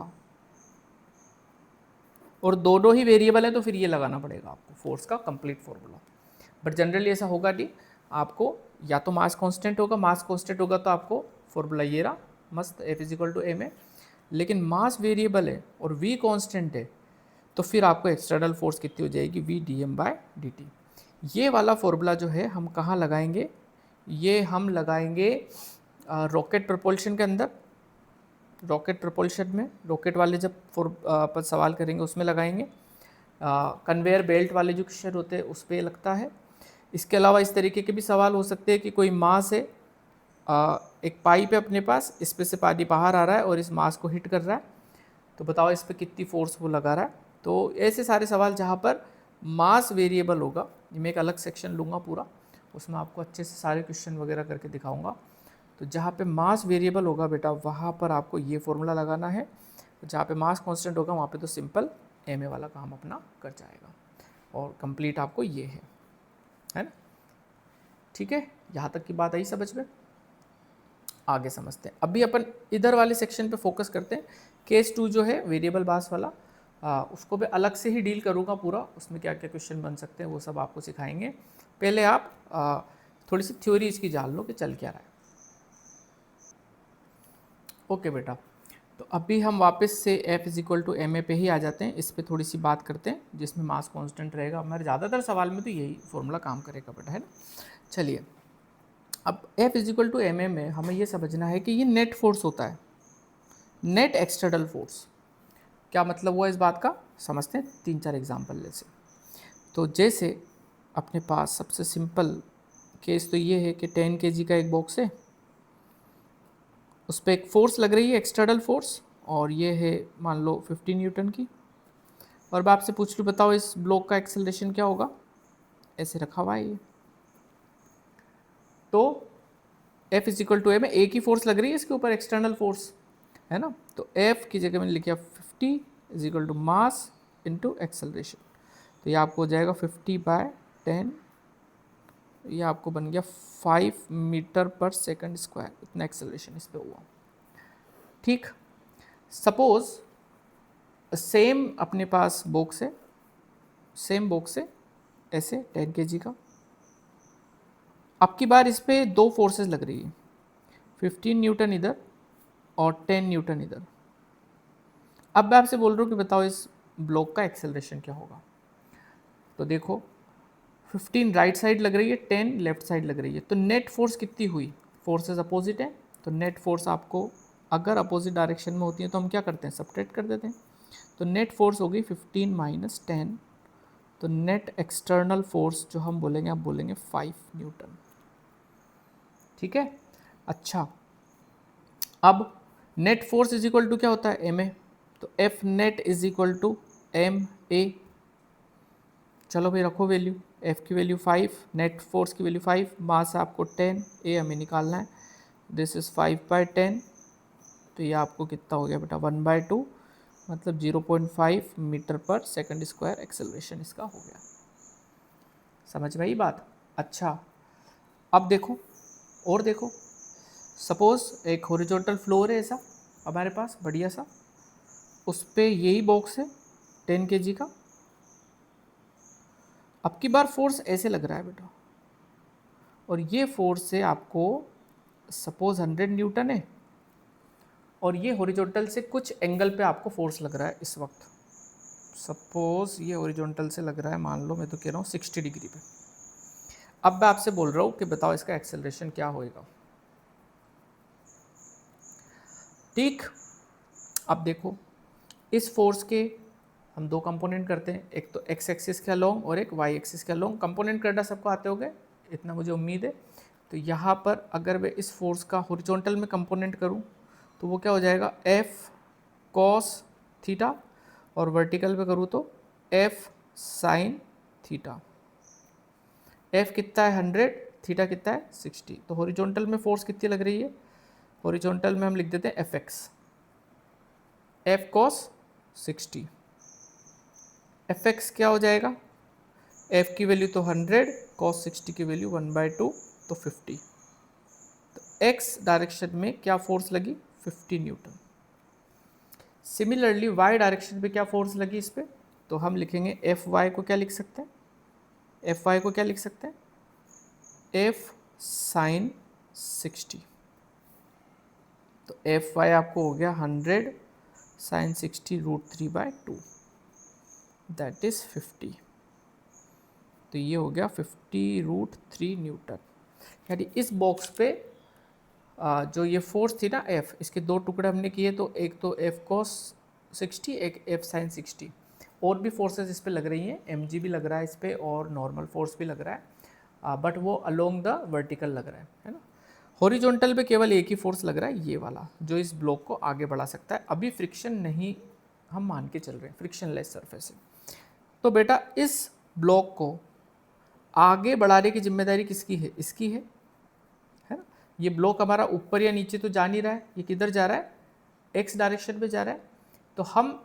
और दोनों ही वेरिएबल है तो फिर ये लगाना पड़ेगा आपको फोर्स का कंप्लीट फॉर्मूला। बट जनरली ऐसा होगा नहीं, आपको या तो मास कांस्टेंट होगा, मास कांस्टेंट होगा तो आपको फॉर्मूला ये रहा मस्त, F = m है। लेकिन मास वेरिएबल है और V कांस्टेंट है तो फिर आपको एक्सटर्नल फोर्स कितनी हो जाएगी? V dm/dt। ये वाला फॉर्मूला जो है हम कहाँ लगाएंगे? ये हम लगाएंगे रॉकेट प्रपोल्शन के अंदर। रॉकेट प्रपोल्शन में रॉकेट वाले जब पर सवाल करेंगे उसमें लगाएंगे। कन्वेयर बेल्ट वाले जो क्वेश्चन होते हैं उस पर लगता है। इसके अलावा इस तरीके के भी सवाल हो सकते हैं कि कोई मास है, एक पाइप है अपने पास, इस पे से पानी बाहर आ रहा है और इस मास को हिट कर रहा है, तो बताओ इस पर कितनी फोर्स वो लगा रहा है। तो ऐसे सारे सवाल जहाँ पर मास वेरिएबल होगा, मैं एक अलग सेक्शन लूँगा पूरा, उसमें आपको अच्छे से सारे क्वेश्चन वगैरह करके दिखाऊंगा। तो जहाँ पे मास वेरिएबल होगा बेटा वहाँ पर आपको ये फॉर्मूला लगाना है, जहाँ पे मास कांस्टेंट होगा वहाँ पे तो सिंपल ma वाला काम अपना कर जाएगा, और कंप्लीट आपको ये है ना। ठीक है, यहाँ तक की बात आई समझ में? आगे समझते हैं। अभी अपन इधर वाले सेक्शन पे फोकस करते हैं। केस 2 जो है वेरिएबल मास वाला, उसको मैं अलग से ही डील करूँगा पूरा, उसमें क्या क्या क्वेश्चन बन सकते हैं वो सब आपको सिखाएंगे। पहले आप थोड़ी सी थ्योरी इसकी जान लो कि चल क्या रहा है। ओके बेटा, तो अभी हम वापस से F = ma पे ही आ जाते हैं। इस पे थोड़ी सी बात करते हैं जिसमें मास कांस्टेंट रहेगा। हमारे ज़्यादातर सवाल में तो यही फॉर्मूला काम करेगा बेटा, है ना। चलिए, अब F = ma में हमें ये समझना है कि ये नेट फोर्स होता है, नेट एक्सटर्नल फोर्स। क्या मतलब हुआ इस बात का, समझते हैं 3-4 एग्जाम्पल ले से। तो जैसे अपने पास सबसे सिंपल केस तो ये है कि 10 kg का एक बॉक्स है, उस पर एक फोर्स लग रही है एक्सटर्नल फोर्स, और ये है मान लो 50 न्यूटन की। और मैं आपसे पूछ लूँ बताओ इस ब्लॉक का एक्सेलरेशन क्या होगा? ऐसे रखा हुआ है ये। तो F = a में एक ही फोर्स लग रही है इसके ऊपर, एक्सटर्नल फोर्स, है ना। तो F की जगह मैंने लिखा 50 = मास इंटू एक्सेलरेशन, तो ये आपको हो जाएगा 50/10, ये आपको बन गया 5 मीटर/सेकंड स्क्वायर, इतना एक्सेलरेशन इस पे हुआ। ठीक, सपोज सेम अपने पास बॉक्स है, सेम बॉक्स है ऐसे 10 kg का। अब की बार इस पे दो फोर्सेस लग रही है, 15 न्यूटन इधर और 10 न्यूटन इधर। अब मैं आपसे बोल रहा हूँ कि बताओ इस ब्लॉक का एक्सेलरेशन क्या होगा। तो देखो 15 राइट साइड लग रही है, 10 लेफ्ट साइड लग रही है, तो नेट फोर्स कितनी हुई? फोर्सेस अपोजिट है, तो नेट फोर्स आपको अगर अपोजिट डायरेक्शन में होती है तो हम क्या करते हैं? सब्ट्रैक्ट कर देते हैं। तो नेट फोर्स होगी 15 - 10, तो नेट एक्सटर्नल फोर्स जो हम बोलेंगे, आप बोलेंगे 5 न्यूटन। ठीक है, अच्छा, अब net force is equal to क्या होता है? एम ए, तो f net is equal to m a. चलो भाई रखो वैल्यू, एफ की वैल्यू 5, नेट फोर्स की वैल्यू 5, मास आपको 10, ए हमें निकालना है, दिस इज 5/10, तो ये आपको कितना हो गया बेटा? 1/2, मतलब 0.5 मीटर/सेकंड स्क्वायर एक्सेलरेशन इसका हो गया। समझ में आई बात? अच्छा, अब देखो और देखो, सपोज एक हॉरिजॉन्टल फ्लोर है ऐसा हमारे पास बढ़िया सा, उस पर यही बॉक्स है 10 kg का। अब की बार फोर्स ऐसे लग रहा है बेटा, और ये फोर्स से आपको सपोज 100 न्यूटन है, और ये हॉरिजॉन्टल से कुछ एंगल पे आपको फोर्स लग रहा है इस वक्त। सपोज ये हॉरिजॉन्टल से लग रहा है, मान लो मैं तो कह रहा हूँ 60 डिग्री पे। अब मैं आपसे बोल रहा हूँ कि बताओ इसका एक्सेलरेशन क्या होएगा। ठीक, अब देखो इस फोर्स के हम दो कंपोनेंट करते हैं, एक तो एक्स एक्सिस के अलोंग और एक वाई एक्सिस के अलोंग। कंपोनेंट करना सबको आते होंगे, इतना मुझे उम्मीद है। तो यहाँ पर अगर मैं इस फोर्स का हॉरिजॉन्टल में कंपोनेंट करूँ तो वो क्या हो जाएगा, एफ कॉस थीटा, और वर्टिकल पे करूँ तो एफ साइन थीटा। एफ कितना है 100, थीटा कितना है 60। तो हॉरिजॉन्टल में फोर्स कितनी लग रही है, हॉरिजॉन्टल में हम लिख देते हैं F x, F cos 60। F x क्या हो जाएगा, एफ की वैल्यू तो 100, कॉस 60 की वैल्यू 1/2 तो 50। तो एक्स डायरेक्शन में क्या फोर्स लगी, 50 न्यूटन। सिमिलरली वाई डायरेक्शन पे क्या फोर्स लगी इस पे, तो हम लिखेंगे एफ वाई को क्या लिख सकते हैं, एफ वाई को क्या लिख सकते हैं, एफ साइन 60। तो एफ वाई आपको हो गया 100 साइन 60 √3/2, दैट इज 50। तो ये हो गया 50√3 न्यूटन। यानी इस बॉक्स पे जो ये फोर्स थी ना एफ, इसके दो टुकड़े हमने किए, तो एक तो एफ कॉस 60, एक एफ साइन 60। और भी फोर्सेस इस पे लग रही हैं, एम जी भी लग रहा है इस पे और नॉर्मल फोर्स भी लग रहा है, बट वो अलोंग द वर्टिकल लग रहा है ना। हॉरिजॉन्टल पे केवल एक ही फोर्स लग रहा है, ये वाला, जो इस ब्लॉक को आगे बढ़ा सकता है। अभी फ्रिक्शन नहीं हम मान के चल रहे हैं, फ्रिक्शनलेस सरफेस है। तो बेटा इस ब्लॉक को आगे बढ़ाने की जिम्मेदारी किसकी है, इसकी है ना। ये ब्लॉक हमारा ऊपर या नीचे तो जा नहीं रहा है, ये किधर जा रहा है, एक्स डायरेक्शन पे जा रहा है। तो हम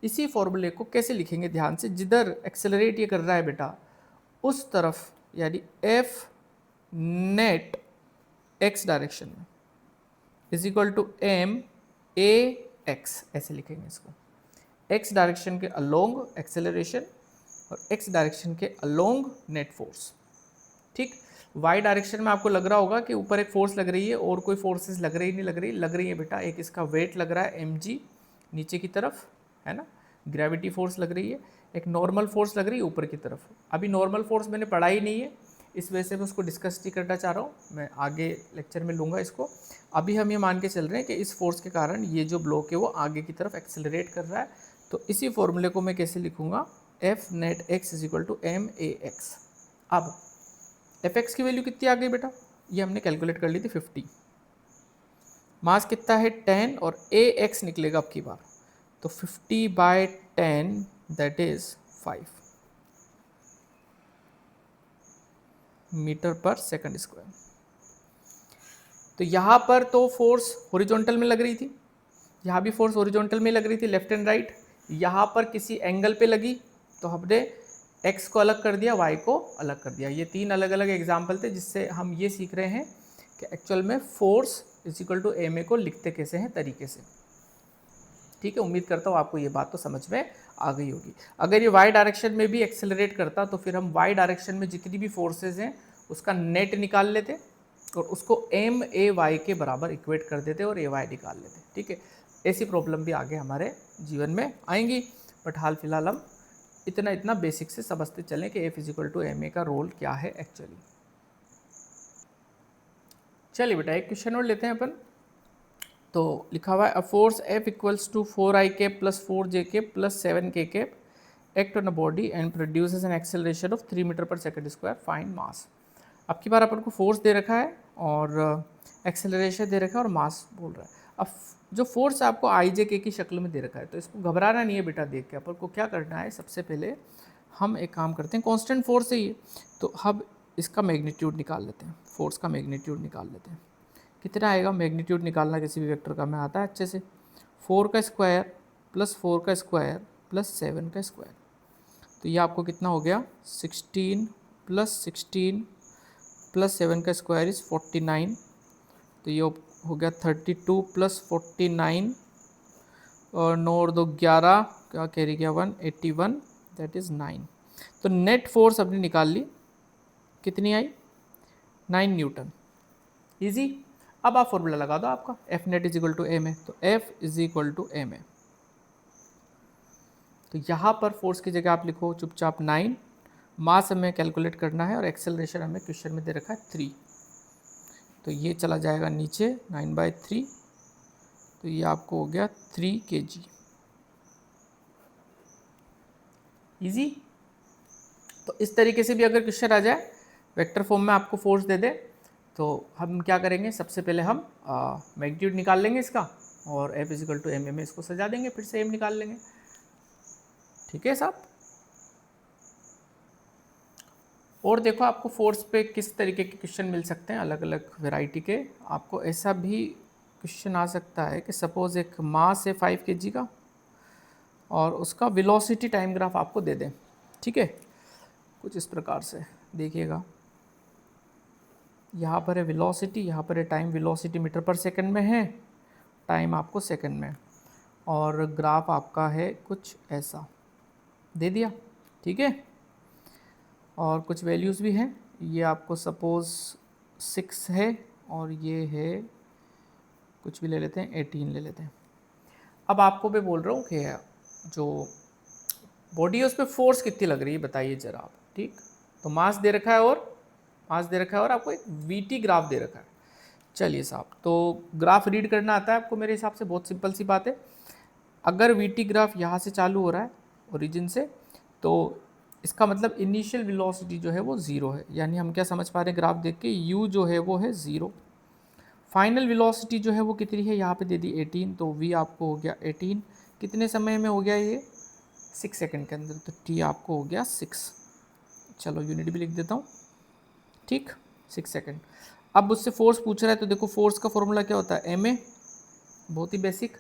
इसी फॉर्मूले को कैसे लिखेंगे, ध्यान से, जिधर एक्सेलरेट ये कर रहा है बेटा उस तरफ, यानी एफ नेट एक्स डायरेक्शन में is equal to m a x, ऐसे लिखेंगे इसको। एक्स डायरेक्शन के अलोंग एक्सेलरेशन और एक्स डायरेक्शन के अलोंग नेट फोर्स। ठीक, वाई डायरेक्शन में आपको लग रहा होगा कि ऊपर एक फोर्स लग रही है और कोई फोर्सेस लग रही नहीं, लग रही है बेटा। एक इसका वेट लग रहा है एम जी नीचे की तरफ, है ना, ग्रेविटी फोर्स लग रही है। एक नॉर्मल फोर्स लग रही है ऊपर की तरफ। अभी नॉर्मल फोर्स मैंने पढ़ा ही नहीं है, इस वजह से मैं उसको डिस्कस नहीं करना चाह रहा हूँ, मैं आगे लेक्चर में लूँगा इसको। अभी हम ये मान के चल रहे हैं कि इस फोर्स के कारण ये जो ब्लॉक है वो आगे की तरफ एक्सेलरेट कर रहा है। तो इसी फॉर्मूले को मैं कैसे लिखूँगा, f net x is equal to m a x. अब एफ एक्स की वैल्यू कितनी आ गई बेटा, ये हमने कैलकुलेट कर ली थी 50। मास कितना है 10 और ए एक्स निकलेगा अब की बार, तो 50/10 that is 5 metre per second square. तो यहाँ पर तो फोर्स हॉरिजॉन्टल में लग रही थी, यहाँ भी फोर्स हॉरिजॉन्टल में लग रही थी, लेफ्ट एंड राइट। यहाँ पर किसी एंगल पे लगी तो हमने x को अलग कर दिया, y को अलग कर दिया। ये तीन अलग अलग एग्जाम्पल थे जिससे हम ये सीख रहे हैं कि एक्चुअल में force is equal to m a को लिखते कैसे हैं तरीके से। ठीक है, उम्मीद करता हूँ आपको ये बात तो समझ में आ गई होगी। अगर ये y डायरेक्शन में भी एक्सेलरेट करता तो फिर हम y डायरेक्शन में जितनी भी फोर्सेज हैं उसका नेट निकाल लेते और उसको एम ए वाई के बराबर इक्वेट कर देते और ए वाई निकाल लेते। ठीक है, ऐसी प्रॉब्लम भी आगे हमारे जीवन में आएंगी, बट हाल फिलहाल हम इतना बेसिक से समझते चलें कि f is equal to m a का रोल क्या है एक्चुअली। चलिए बेटा एक क्वेश्चन और लेते हैं अपन। तो लिखा हुआ है a force f equals to 4i cap plus 4j cap plus 7k cap act on a body and produces an acceleration of 3 metre per second square, find mass. अब की बार अपन को फोर्स दे रखा है और एक्सेलरेशन दे रखा है और मास बोल रहा है। अब जो फोर्स आपको आई जे के की शक्ल में दे रखा है तो इसको घबराना नहीं है बेटा देख के। अपन को क्या करना है, सबसे पहले हम एक काम करते हैं, कांस्टेंट फोर्स है ये, तो हम इसका मैग्नीट्यूड निकाल लेते हैं, फोर्स का मैग्नीट्यूड निकाल लेते हैं। कितना आएगा, मैग्नीट्यूड निकालना किसी भी वेक्टर का मैं आता है अच्छे से, 4 का स्क्वायर प्लस 4 का स्क्वायर प्लस 7 का स्क्वायर। तो ये आपको कितना हो गया, 16 प्लस 16 प्लस 7 का स्क्वायर इज़ 49। तो ये हो गया 32 प्लस 49 और 9 और 2 11, क्या कैरी गया 1, 81 दैट इज़ 9। तो नेट फोर्स अपनी निकाल ली, कितनी आई 9 न्यूटन, इजी। अब आप फॉर्मूला लगा दो आपका f net is equal to m है, तो f is equal to m है। तो यहाँ पर फोर्स की जगह आप लिखो चुपचाप 9, मास हमें कैलकुलेट करना है और एक्सेलरेशन हमें क्वेश्चन में दे रखा है 3, तो ये चला जाएगा नीचे 9/3, तो ये आपको हो गया 3 kg। इजी। तो इस तरीके से भी अगर क्वेश्चन आ जाए वेक्टर फॉर्म में आपको फोर्स दे दे, तो हम क्या करेंगे, सबसे पहले हम मैग्नीट्यूड निकाल लेंगे इसका और एफ इजिकल टू एम में इसको सजा देंगे, फिर से एम निकाल लेंगे। ठीक है साहब। और देखो आपको फोर्स पे किस तरीके के क्वेश्चन मिल सकते हैं, अलग अलग वैरायटी के। आपको ऐसा भी क्वेश्चन आ सकता है कि सपोज एक मास है 5 kg का और उसका वेलोसिटी टाइम ग्राफ आपको दे दें। ठीक है, कुछ इस प्रकार से देखिएगा, यहाँ पर है वेलोसिटी, यहाँ पर है time. Velocity metre per second में है, टाइम आपको सेकंड में, और ग्राफ आपका है कुछ ऐसा दे दिया। ठीक है, और कुछ वैल्यूज़ भी हैं, ये आपको सपोज़ 6 है और ये है कुछ भी ले लेते हैं 18 ले लेते हैं। अब आपको मैं बोल रहा हूँ कि जो बॉडी है उस पर फोर्स कितनी लग रही है बताइए ज़रा आप। ठीक, तो मास दे रखा है और आपको एक वीटी ग्राफ दे रखा है। चलिए साहब, तो ग्राफ रीड करना आता है आपको मेरे हिसाब से, बहुत सिंपल सी बात है। अगर वीटी ग्राफ यहाँ से चालू हो रहा है ओरिजिन से, तो इसका मतलब इनिशियल वेलोसिटी जो है वो 0 है, यानी हम क्या समझ पा रहे हैं ग्राफ देख के, u जो है वो है 0। फाइनल वेलोसिटी जो है वो कितनी है, यहाँ पे दे दी 18, तो v आपको हो गया 18। कितने समय में हो गया ये, 6 सेकंड के अंदर, तो t आपको हो गया 6। चलो यूनिट भी लिख देता हूँ। ठीक, 6 सेकंड। अब उससे फोर्स पूछ रहा है, तो देखो फोर्स का फॉर्मूला क्या होता है, ma, बहुत ही बेसिक।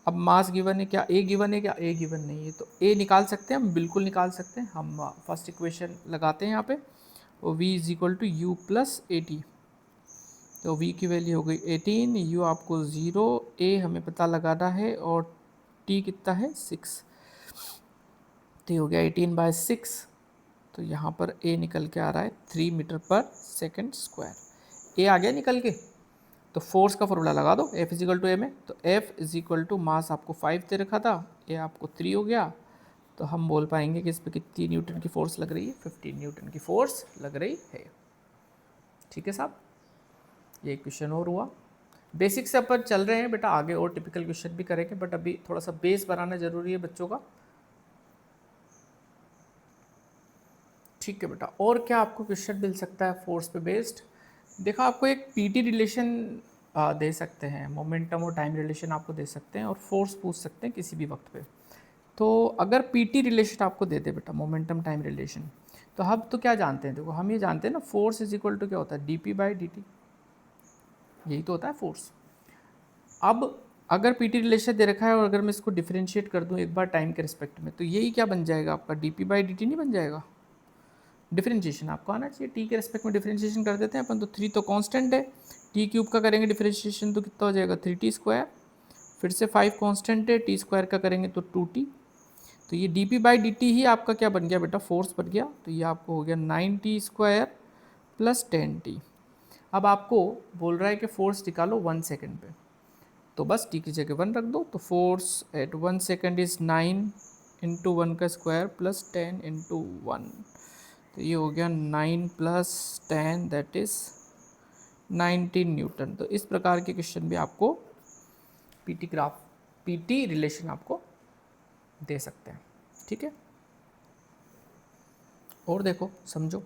अब मास गिवन है, क्या ए गिवन है, क्या ए गिवन नहीं है, तो ए निकाल सकते हैं हम, बिल्कुल निकाल सकते हैं हम। फर्स्ट इक्वेशन लगाते हैं यहाँ पे, वो v is equal to u plus 80, तो v की वैल्यू हो गई 18, u आपको 0, a हमें पता लगाना है और t कितना है 6, तो हो गया 18/6। तो यहाँ पर a निकल के आ रहा है 3 metre per second square. a आ गया निकल के, तो फोर्स का फॉर्मूला लगा दो, F इजिकल टू एम है, तो F इजिकल टू मास आपको 5 दे रखा था, A आपको 3 हो गया, तो हम बोल पाएंगे कि इस पर कितनी न्यूटन की फोर्स लग रही है, 15 न्यूटन की फोर्स लग रही है। ठीक है साहब, ये क्वेश्चन और हुआ। बेसिक से अपन चल रहे हैं बेटा, आगे और टिपिकल क्वेश्चन भी करेंगे, बट अभी थोड़ा सा बेस बनाना जरूरी है बच्चों का। ठीक है बेटा, और क्या आपको क्वेश्चन मिल सकता है फोर्स पे बेस्ड। देखा, आपको एक पीटी रिलेशन दे सकते हैं, मोमेंटम और टाइम रिलेशन आपको दे सकते हैं, और फोर्स पूछ सकते हैं किसी भी वक्त पे। तो अगर पीटी रिलेशन आपको दे दे बेटा, मोमेंटम टाइम रिलेशन, तो हम तो क्या जानते हैं, देखो हम ये जानते हैं ना, फोर्स इज इक्वल टू क्या होता है, dp/dt, यही तो होता है फोर्स। अब अगर पीटी रिलेशन दे रखा है और अगर मैं इसको डिफरेंशिएट कर दूं एक बार टाइम के रिस्पेक्ट में, तो यही क्या बन जाएगा आपका, dp/dt नहीं बन जाएगा। डिफरेंशिएशन आपको आना चाहिए, टी के रेस्पेक्ट में डिफरेंशिएशन कर देते हैं अपन, तो 3 तो कांस्टेंट है, टी क्यूब का करेंगे डिफरेंशिएशन तो कितना हो जाएगा 3t², फिर से 5 कांस्टेंट है, टी स्क्वायर का करेंगे तो 2t, तो ये dp/dt ही आपका क्या बन गया बेटा, फोर्स बन गया। तो ये आपको हो गया 9t² + 10t। अब आपको बोल रहा है कि फोर्स निकालो 1 सेकेंड पे, तो बस टी की जगह 1 रख दो, तो फोर्स एट 1 सेकेंड इज 9 × 1 का स्क्वायर प्लस 10 × 1, तो ये हो गया 9 + 10 दैट इज़ 19 न्यूटन। तो इस प्रकार के क्वेश्चन भी आपको पीटी रिलेशन आपको दे सकते हैं। ठीक है, और देखो समझो,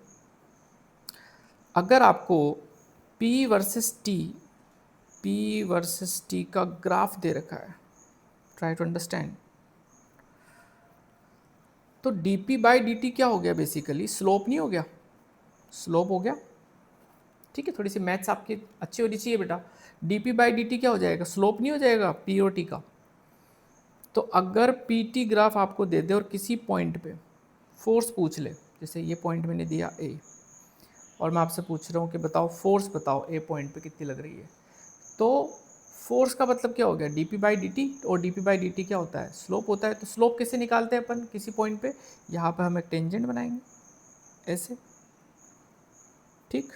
अगर आपको P वर्सेस T का ग्राफ दे रखा है, ट्राई टू अंडरस्टैंड, तो dp/dt क्या हो गया, बेसिकली स्लोप नहीं हो गया, स्लोप हो गया। ठीक है, थोड़ी सी मैथ्स आपकी अच्छी होनी चाहिए बेटा। dp/dt क्या हो जाएगा, स्लोप नहीं हो जाएगा p और t का। तो अगर pt ग्राफ आपको दे दे और किसी पॉइंट पे फोर्स पूछ ले, जैसे ये पॉइंट मैंने दिया a, और मैं आपसे पूछ रहा हूँ कि बताओ फोर्स बताओ a पॉइंट पे कितनी लग रही है, तो फोर्स का मतलब क्या हो गया, dp/dt, और dp/dt क्या होता है, स्लोप होता है। तो स्लोप कैसे निकालते हैं अपन किसी पॉइंट पे, यहाँ पे हम एक टेंजेंट बनाएंगे ऐसे। ठीक,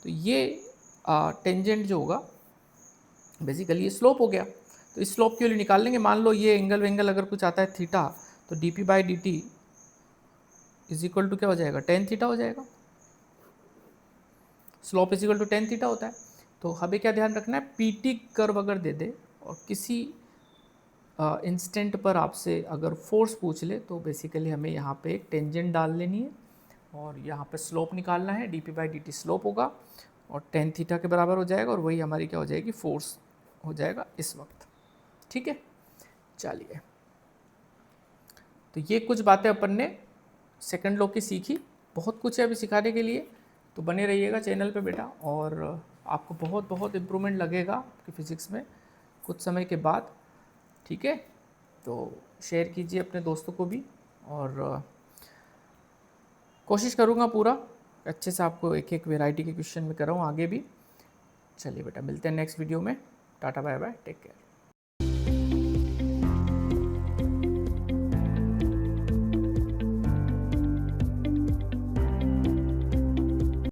तो ये टेंजेंट जो होगा बेसिकली ये स्लोप हो गया। तो इस स्लोप के लिए निकाल लेंगे। मान लो ये एंगल अगर कुछ आता है थीटा, तो d p by d t is equal to क्या हो जाएगा, टेन थीटा हो जाएगा। Slope is equal to tan theta होता है। तो हमें क्या ध्यान रखना है, पी टी कर्व अगर दे दे और किसी इंस्टेंट पर आपसे अगर फोर्स पूछ ले, तो बेसिकली हमें यहाँ पे एक टेंजेंट डाल लेनी है और यहाँ पे स्लोप निकालना है। D p by d T slope होगा और टेन थीटा के बराबर हो जाएगा और वही हमारी क्या हो जाएगी, फोर्स हो जाएगा इस वक्त। ठीक है, चलिए। तो ये कुछ बातें अपन ने सेकंड लॉ की सीखी। बहुत कुछ है अभी सिखाने के लिए, तो बने रहिएगा चैनल पे बेटा। और आपको बहुत बहुत इम्प्रूवमेंट लगेगा आपकी फ़िज़िक्स में कुछ समय के बाद। ठीक है, तो शेयर कीजिए अपने दोस्तों को भी, और कोशिश करूँगा पूरा अच्छे से आपको एक एक वैरायटी के क्वेश्चन में कराऊँ आगे भी। चलिए बेटा, मिलते हैं नेक्स्ट वीडियो में। टाटा बाय बाय, टेक केयर।